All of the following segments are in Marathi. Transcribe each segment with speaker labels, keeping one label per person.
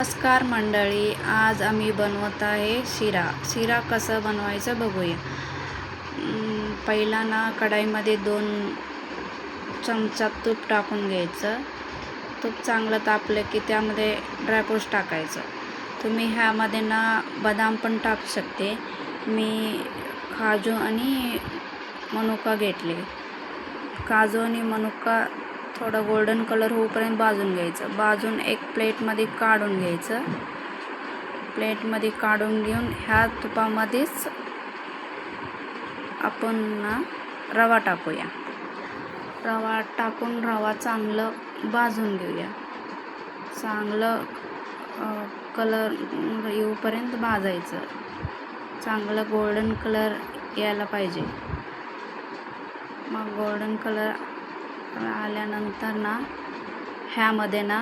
Speaker 1: नमस्कार मंडळी, आज आम्ही बनवत आहे शिरा कसं बनवायचं बघूया। पहिला ना कढाईमध्ये 2 चमचा तूप टाकून घ्यायचं। तूप चांगलं तापलं की त्यामध्ये ड्रायफ्रूट्स टाकायचं। तुम्ही ह्यामध्ये ना बदाम पण टाकू शकते। मी काजू आणि मनुका घेतले। काजू आणि मनुका थोडं गोल्डन कलर होईपर्यंत भाजून घ्यायचं। भाजून एक प्लेटमध्ये काढून घ्यायचं। प्लेटमध्ये काढून घेऊन ह्या तुपामध्येच आपण ना रवा टाकूया। रवा टाकून रवा चांगलं भाजून घेऊया। चांगलं कलर येऊपर्यंत भाजायचं। चांगलं गोल्डन कलर यायला पाहिजे। मग गोल्डन कलर आल्यानंतर ना ह्यामध्ये ना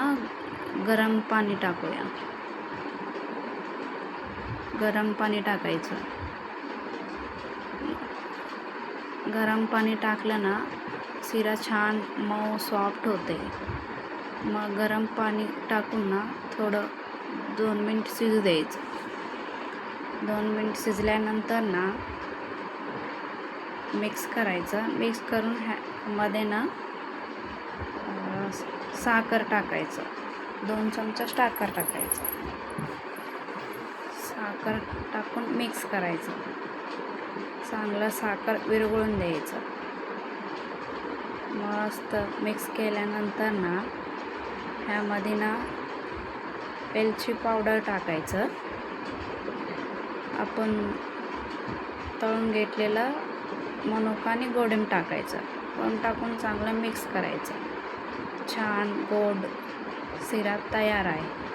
Speaker 1: गरम पाणी टाकूया। गरम पाणी टाकायचं। गरम पाणी टाकलं ना शिरा छान मऊ सॉफ्ट होते। मग गरम पाणी टाकून ना थोडं 2 मिनिट शिजू द्यायचं। 2 मिनिट शिजल्यानंतर ना मिक्स करायचं। मिक्स करून ह्यामध्ये ना साखर टाकायचं। 2 चमचा साखर टाकायचं। साखर टाकून मिक्स करायचं। चांगलं साखर विरघळून द्यायचं। मस्त मिक्स केल्यानंतर ना ह्यामध्ये ना वेलची पावडर टाकायचं। आपण तळून घेतलेलं मनुका आणि गोडीम टाकायचं। गोडीम टाकून चांगलं मिक्स करायचं। छान गोड शिरा तयार आहे।